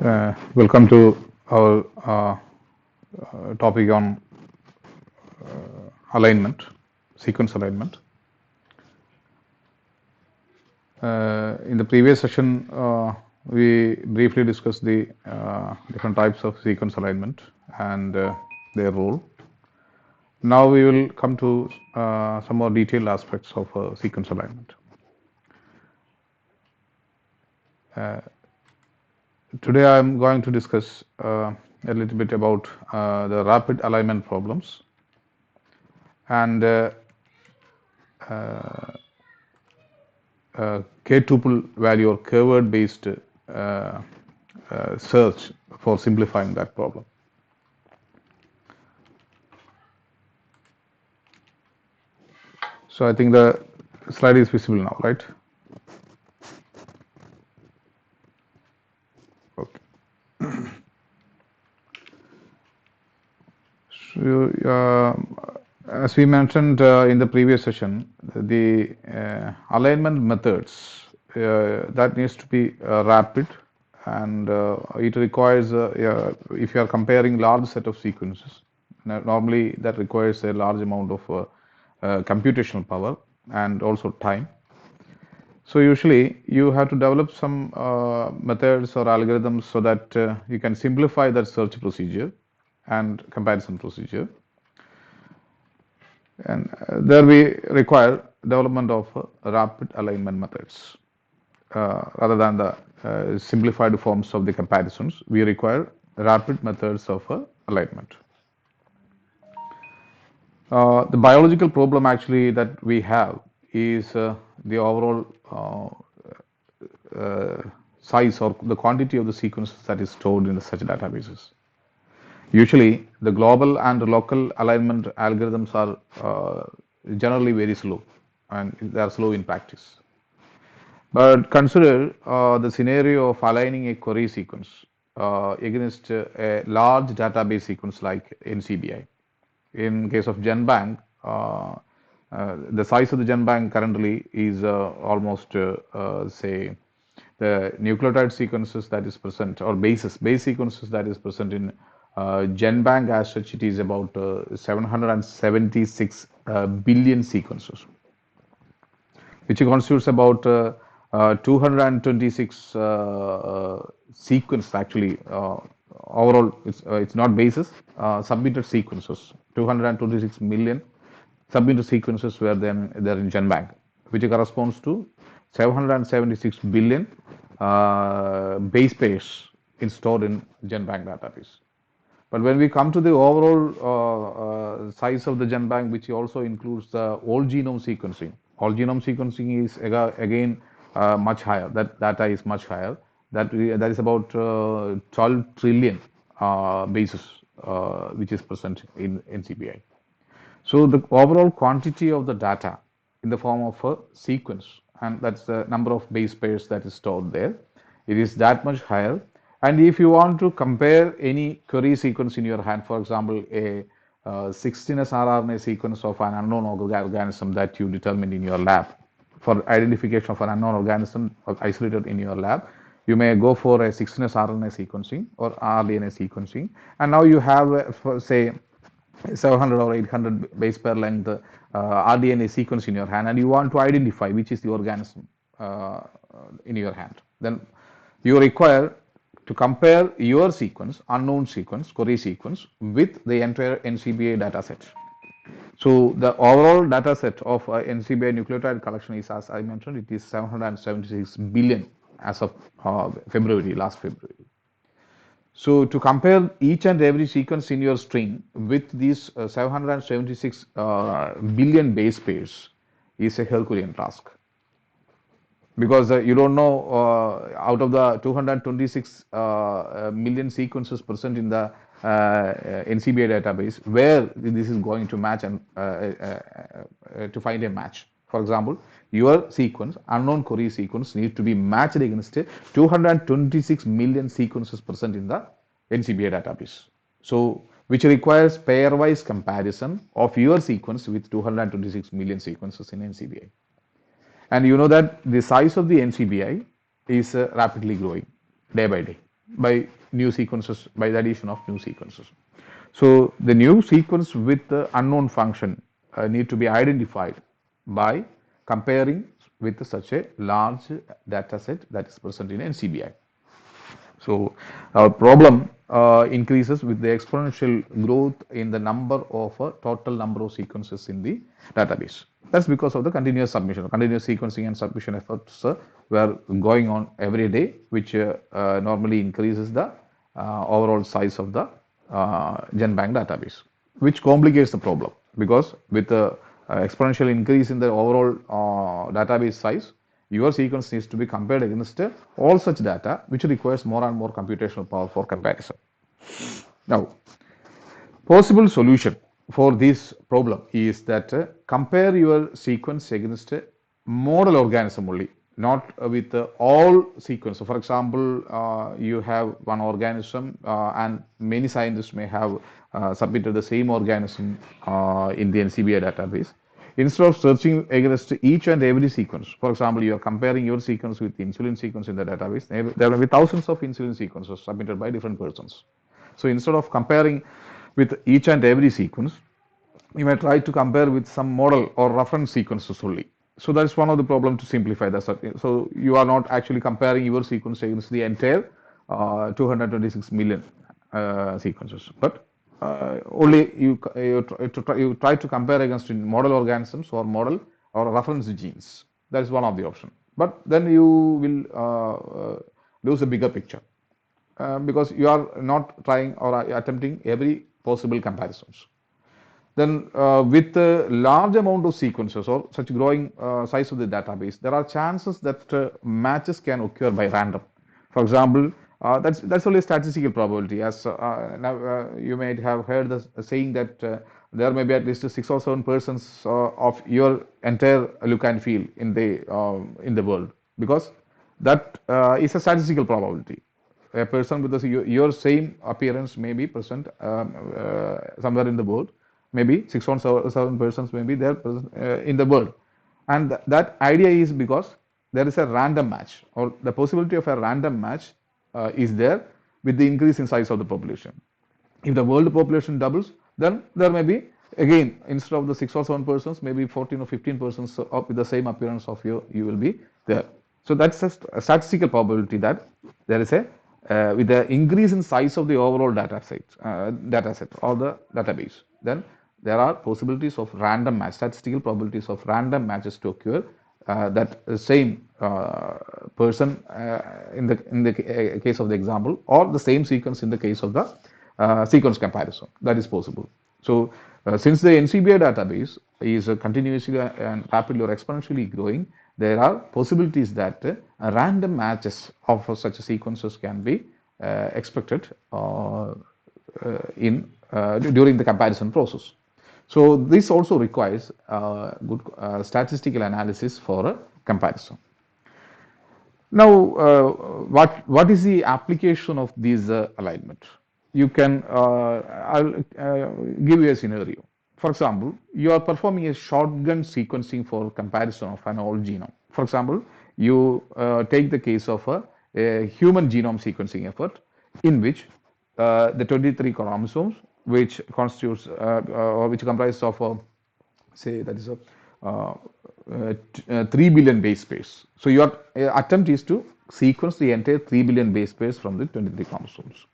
Welcome to our topic on alignment, sequence alignment. In the previous session, we briefly discussed the different types of sequence alignment and their role. Now we will come to some more detailed aspects of sequence alignment. Today I am going to discuss a little bit about the rapid alignment problems and k-tuple value or keyword based search for simplifying that problem. So I think the slide is visible now, right? Okay. So, as we mentioned in the previous session, the alignment methods that needs to be rapid, and it requires if you are comparing large set of sequences, normally that requires a large amount of computational power and also time. So usually you have to develop some methods or algorithms so that you can simplify that search procedure and comparison procedure. And there we require development of rapid alignment methods. Rather than the simplified forms of the comparisons, we require rapid methods of alignment. The biological problem actually that we have is the overall size or the quantity of the sequences that is stored in such databases. Usually, the global and local alignment algorithms are generally very slow, and they are slow in practice. But consider the scenario of aligning a query sequence against a large database sequence like NCBI. In case of GenBank, the size of the GenBank currently is almost, say, the nucleotide sequences that is present, or base sequences that is present in GenBank as such, it is about 776 billion sequences, which constitutes about 226 sequence actually. Overall, it's not bases, submitted sequences, 226 million submitted sequences were then there in GenBank, which corresponds to 776 billion base pairs stored in GenBank database. But when we come to the overall size of the GenBank, which also includes the whole genome sequencing is again much higher. That data is much higher. That is about 12 trillion bases which is present in NCBI. So the overall quantity of the data in the form of a sequence, and that's the number of base pairs that is stored there, it is that much higher. And if you want to compare any query sequence in your hand, for example, a 16S rRNA sequence of an unknown organism that you determined in your lab for identification of an unknown organism isolated in your lab, you may go for a 16S RNA sequencing or rDNA sequencing, and now you have, say, 700 or 800 base pair length rDNA sequence in your hand, and you want to identify which is the organism in your hand. Then you require to compare your sequence, unknown sequence, query sequence, with the entire NCBI data set. So the overall data set of NCBI nucleotide collection is, as I mentioned, it is 776 billion as of last February. So to compare each and every sequence in your string with these 776 billion base pairs is a Herculean task, because you don't know out of the 226 million sequences present in the NCBI database where this is going to match and to find a match. For example, your sequence, unknown query sequence, needs to be matched against 226 million sequences present in the NCBI database. So, which requires pairwise comparison of your sequence with 226 million sequences in NCBI. And you know that the size of the NCBI is rapidly growing day by day. by new sequences, by the addition of new sequences. So the new sequence with the unknown function need to be identified by comparing with such a large data set that is present in NCBI. So our problem increases with the exponential growth in the number of total number of sequences in the database. That's because of the continuous submission, continuous sequencing and submission efforts were going on every day, which normally increases the overall size of the GenBank database, which complicates the problem because with the exponential increase in the overall database size, your sequence needs to be compared against all such data, which requires more and more computational power for comparison. Now, possible solution for this problem is that compare your sequence against a model organism only, not with all sequence. So for example, you have one organism and many scientists may have submitted the same organism in the NCBI database. Instead of searching against each and every sequence, for example, you are comparing your sequence with the insulin sequence in the database, there will be thousands of insulin sequences submitted by different persons. So instead of comparing with each and every sequence, you may try to compare with some model or reference sequences only. So that's one of the problem to simplify that. So you are not actually comparing your sequence against the entire 226 million sequences, but only you try to compare against model organisms or model or reference genes. That is one of the options. But then you will lose a bigger picture because you are not trying or attempting every possible comparisons. Then with a large amount of sequences or such growing size of the database, there are chances that matches can occur by random. For example, that's only a statistical probability. As now you may have heard the saying that there may be at least 6 or 7% of your entire look and feel in the world, because that is a statistical probability. A person with your same appearance may be present somewhere in the world. Maybe 6 or 7 persons may be there in the world, and that idea is because there is a random match, or the possibility of a random match is there with the increase in size of the population. If the world population doubles, then there may be again, instead of the 6 or 7 persons, maybe 14 or 15 persons with the same appearance of you will be there. So that's just a statistical probability that there is a with the increase in size of the overall data set or the database, then there are possibilities of random match, statistical probabilities of random matches to occur. That same person in the case of the example, or the same sequence in the case of the sequence comparison. That is possible. So since the NCBI database is continuously and rapidly or exponentially growing, there are possibilities that random matches of such sequences can be expected during the comparison process. So this also requires good statistical analysis for a comparison. Now, what is the application of this alignment? You can, I'll give you a scenario. For example, you are performing a shotgun sequencing for comparison of an whole genome. For example, you take the case of a human genome sequencing effort in which the 23 chromosomes, which constitutes or which comprises of say that is a 3 billion base pairs. So your attempt is to sequence the entire 3 billion base pairs from the 23 chromosomes.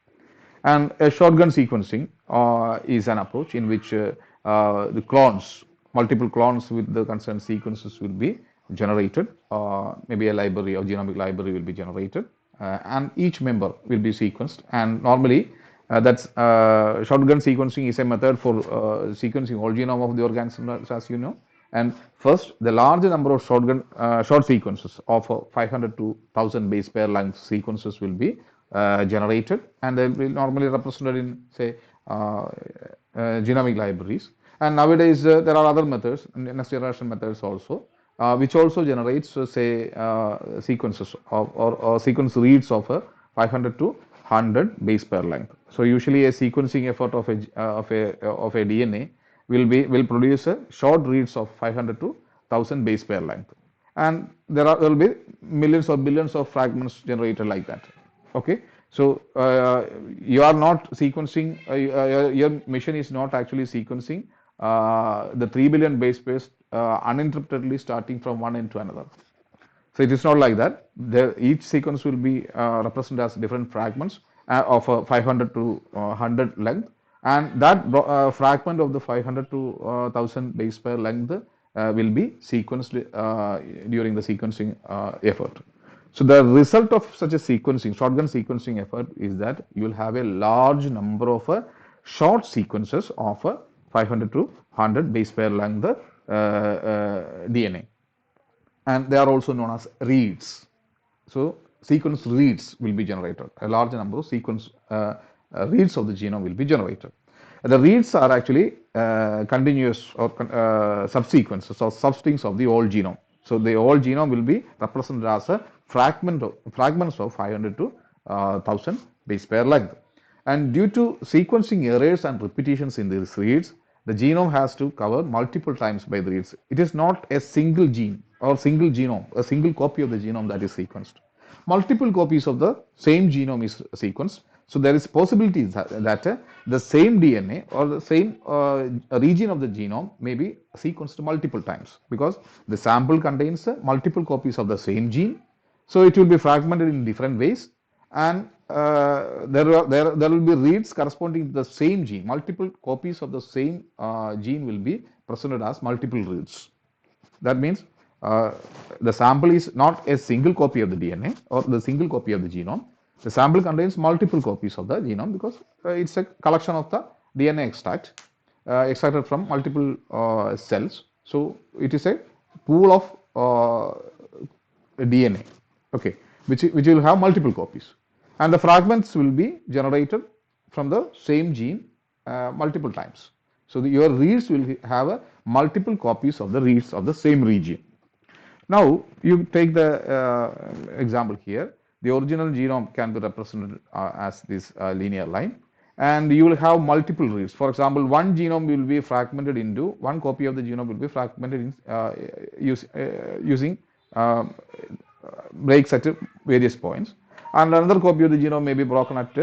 And a shotgun sequencing is an approach in which the clones, multiple clones with the concerned sequences will be generated. Maybe a library or genomic library will be generated, and each member will be sequenced. And normally, that's shotgun sequencing is a method for sequencing whole genome of the organism, as you know. And first, the large number of short sequences of 500 to 1000 base pair length sequences will be generated, and they will be normally represented in, say, genomic libraries. And nowadays, there are other methods, next generation methods also, which also generates, say, sequences or sequence reads of 500 to 100 base pair length. So usually, a sequencing effort of a DNA will produce a short reads of 500 to 1000 base pair length, and there will be millions or billions of fragments generated like that. Okay, So you are not sequencing, your mission is not actually sequencing the 3 billion base pairs uninterruptedly starting from one end to another. So it is not like that. Each sequence will be represented as different fragments of 500 to 100 length, and that fragment of the 500 to 1000 base pair length will be sequenced during the sequencing effort. So the result of such a sequencing, shotgun sequencing effort is that you will have a large number of short sequences of 500 to 100 base pair length DNA, and they are also known as reads. So sequence reads will be generated. A large number of sequence reads of the genome will be generated. The reads are actually continuous or subsequences or substrings of the whole genome. So the whole genome will be represented as a fragments of 500 to 1000 base pair length. And due to sequencing errors and repetitions in these reads, the genome has to cover multiple times by the reads. It is not a single gene or single genome, a single copy of the genome that is sequenced. Multiple copies of the same genome is sequenced. So there is possibility that the same DNA or the same region of the genome may be sequenced multiple times because the sample contains multiple copies of the same gene. So it will be fragmented in different ways, and there will be reads corresponding to the same gene. Multiple copies of the same gene will be presented as multiple reads. That means the sample is not a single copy of the DNA or the single copy of the genome. The sample contains multiple copies of the genome because it's a collection of the DNA extract extracted from multiple cells. So it is a pool of DNA, okay, which will have multiple copies, and the fragments will be generated from the same gene multiple times. So your reads will have multiple copies of the reads of the same region. Now you take the example here. The original genome can be represented as this linear line, and you will have multiple reads. For example, one genome will be fragmented into one copy of the genome will be fragmented in, using breaks at various points, and another copy of the genome may be broken at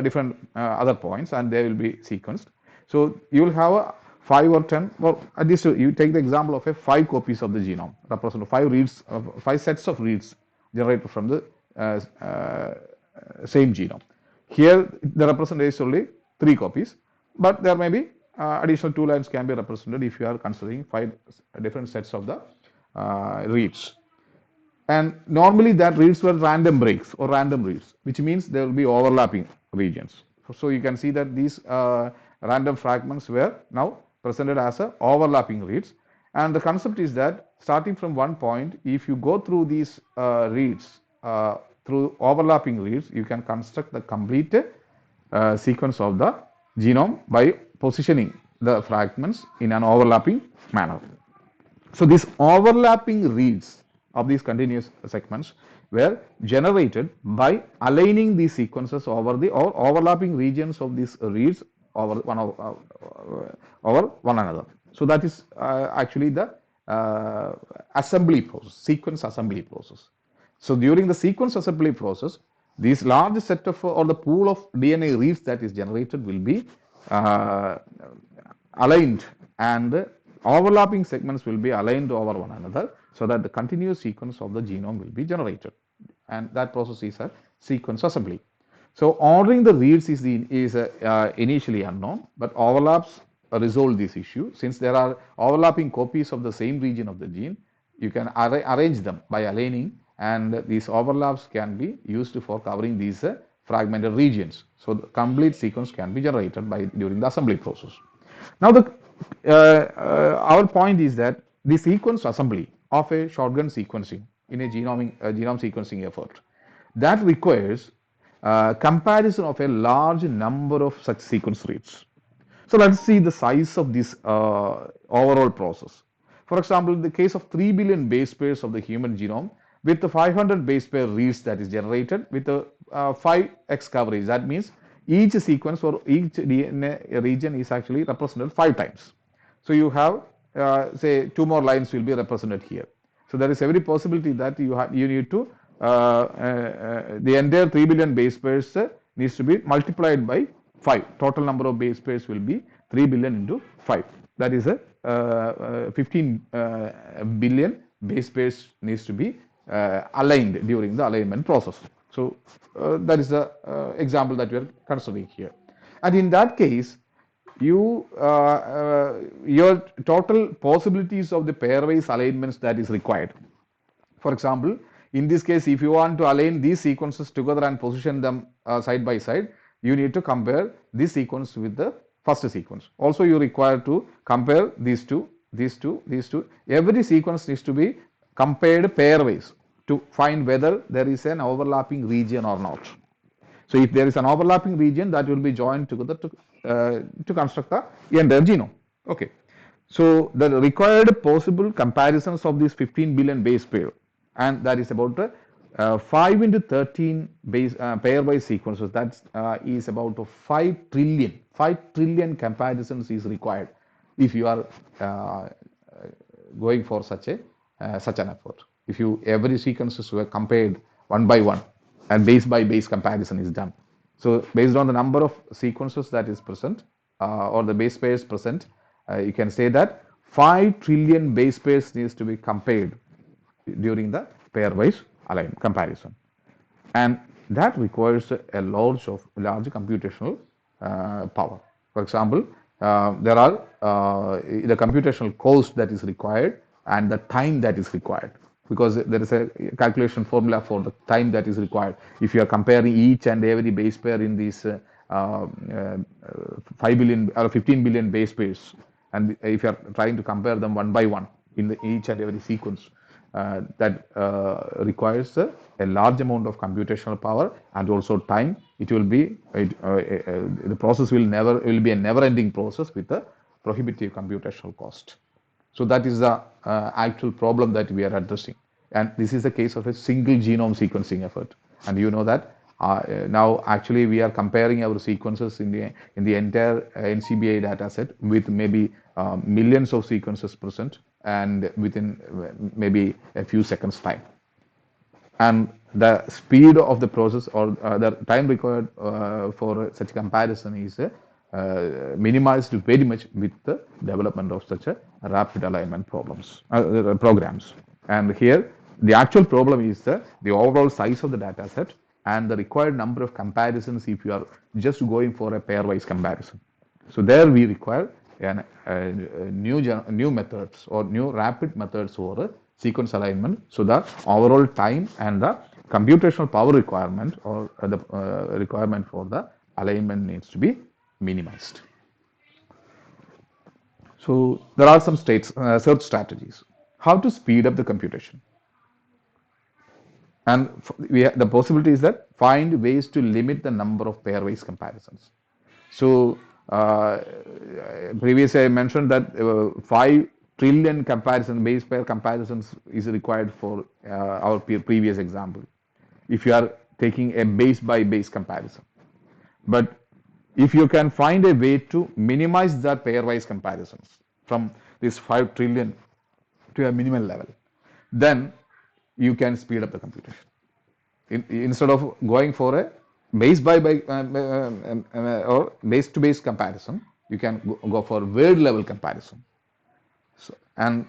different other points, and they will be sequenced. So you will have a 5 or 10, well, at least you take the example of a 5 copies of the genome, represent 5 reads, 5 sets of reads generated from the same genome. Here the representation is only 3 copies, but there may be additional 2 lines can be represented if you are considering 5 different sets of the reads. And normally that reads were random breaks or random reads, which means there will be overlapping regions. So you can see that these random fragments were now presented as a overlapping reads. And the concept is that starting from one point, if you go through these reads, through overlapping reads, you can construct the complete sequence of the genome by positioning the fragments in an overlapping manner. So these overlapping reads of these continuous segments were generated by aligning these sequences over the overlapping regions of these reads over one another. So that is actually the assembly process, sequence assembly process. So during the sequence assembly process, this large set of or the pool of DNA reads that is generated will be aligned, and overlapping segments will be aligned over one another so that the continuous sequence of the genome will be generated, and that process is a sequence assembly. So ordering the reads is initially unknown, but overlaps resolve this issue. Since there are overlapping copies of the same region of the gene, you can arrange them by aligning, and these overlaps can be used for covering these fragmented regions. So the complete sequence can be generated during the assembly process. Now our point is that the sequence assembly of a shotgun sequencing in a genome sequencing effort, that requires comparison of a large number of such sequence reads. So let's see the size of this overall process. For example, in the case of 3 billion base pairs of the human genome, with the 500 base pair reads that is generated with the 5x coverage, that means each sequence or each DNA region is actually represented 5 times. So you have say 2 more lines will be represented here. So there is every possibility that you need to the entire 3 billion base pairs needs to be multiplied by 5. Total number of base pairs will be 3 billion into 5. That is a 15 billion base pairs needs to be aligned during the alignment process. So that is the example that we are considering here. And in that case, your total possibilities of the pairwise alignments that is required. For example, in this case, if you want to align these sequences together and position them side by side, you need to compare this sequence with the first sequence. Also, you require to compare these two, these two, these two. Every sequence needs to be compared pairwise to find whether there is an overlapping region or not. So if there is an overlapping region, that will be joined together to construct the entire genome. Okay. So the required possible comparisons of these 15 billion base pair, and that is about 5 into 13 base pairwise sequences. That is about 5 trillion. 5 trillion comparisons is required if you are going for such an effort. If every sequences were compared one by one, and base by base comparison is done. So based on the number of sequences that is present or the base pairs present, you can say that 5 trillion base pairs needs to be compared during the pairwise alignment comparison, and that requires a large computational power. For example, there are the computational cost that is required and the time that is required, because there is a calculation formula for the time that is required. If you are comparing each and every base pair in these 5 billion or 15 billion base pairs, and if you are trying to compare them one by one in each and every sequence, that requires a large amount of computational power and also time. It will be the process will be a never-ending process with a prohibitive computational cost. So that is the actual problem that we are addressing, and this is the case of a single genome sequencing effort. And you know that now actually we are comparing our sequences in the entire NCBI data set with maybe millions of sequences present, and within maybe a few seconds time. And the speed of the process or the time required for such comparison is minimized very much with the development of such a rapid alignment programs. And here the actual problem is the overall size of the data set and the required number of comparisons if you are just going for a pairwise comparison. So there we require new methods or new rapid methods for sequence alignment, so the overall time and the computational power requirement or the requirement for the alignment needs to be minimized. So there are some search strategies. How to speed up the computation? And the possibility is that find ways to limit the number of pairwise comparisons. So previously I mentioned that 5 trillion base pair comparisons is required for our previous example, if you are taking a base by base comparison. But if you can find a way to minimize that pairwise comparisons from this 5 trillion to a minimal level, then you can speed up the computation. Instead of going for a base by base or base to base comparison, you can go for word level comparison. So, and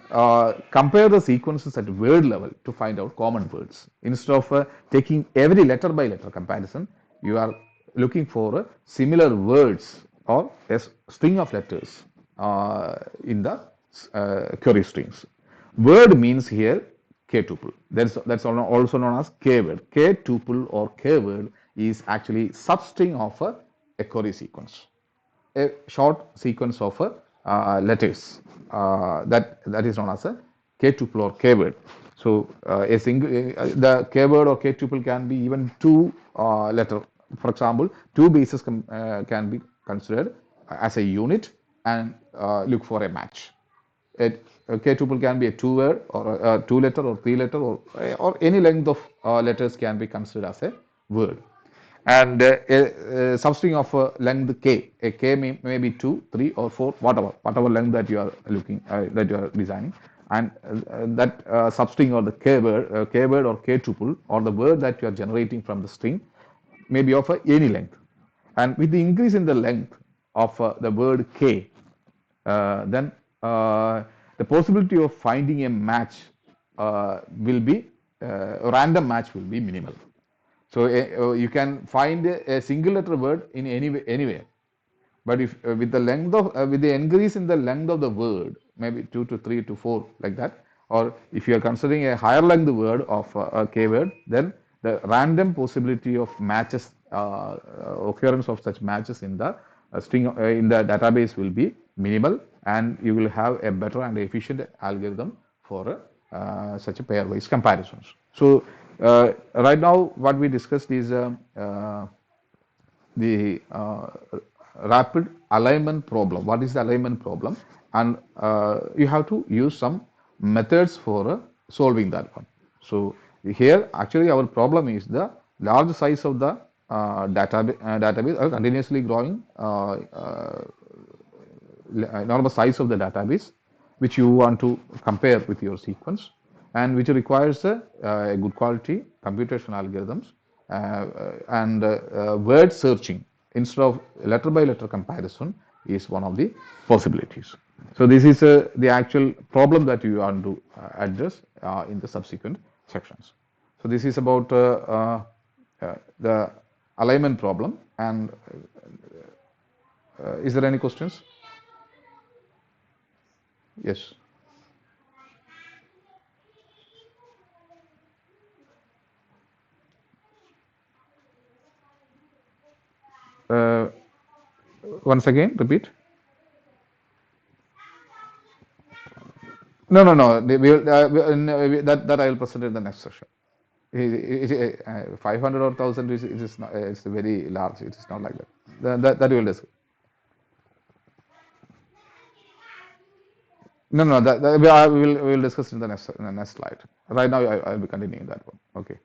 compare the sequences at word level to find out common words. Instead of taking every letter by letter comparison, you are looking for similar words or a string of letters in the query strings. Word means here k-tuple. That's also known as k-word. K-tuple or k-word is actually substring of a query sequence, a short sequence of letters that is known as a k-tuple or k-word. So the k-word or k-tuple can be even 2 letter. For example, 2 bases can be considered as a unit and look for a match. A k-tuple can be a 2-word or a 2 letter or 3 letter or any length of letters can be considered as a word. And a substring of length k, a k may be 2, 3 or 4, whatever length that you are looking that you are designing, and that substring or the keyword or k tuple or the word that you are generating from the string may be of any length. And with the increase in the length of the word k, then the possibility of finding a match will be a random match will be minimal. So you can find a single letter word in anywhere. But if with the length of with the increase in the length of the word, maybe 2 to 3 to 4 like that, or if you are considering a higher length word of a keyword, then the random possibility of matches, occurrence of such matches in the string in the database will be minimal, and you will have a better and efficient algorithm for such a pairwise comparisons. So right now, what we discussed is the rapid alignment problem. What is the alignment problem? And you have to use some methods for solving that one. So here, actually, our problem is the large size of the database, continuously growing enormous size of the database, which you want to compare with your sequence, and which requires a good quality computational algorithms and word searching instead of letter by letter comparison is one of the possibilities. So this is the actual problem that you want to address in the subsequent sections. So this is about the alignment problem. And is there any questions? Yes. Uh, Once again, repeat. No, no, no. That I will present in the next session. 500 or 1,000 is it is not, it's very large. It is not like that. That we will discuss. No, no. We will discuss in the next slide. Right now, I will be continuing that one. Okay.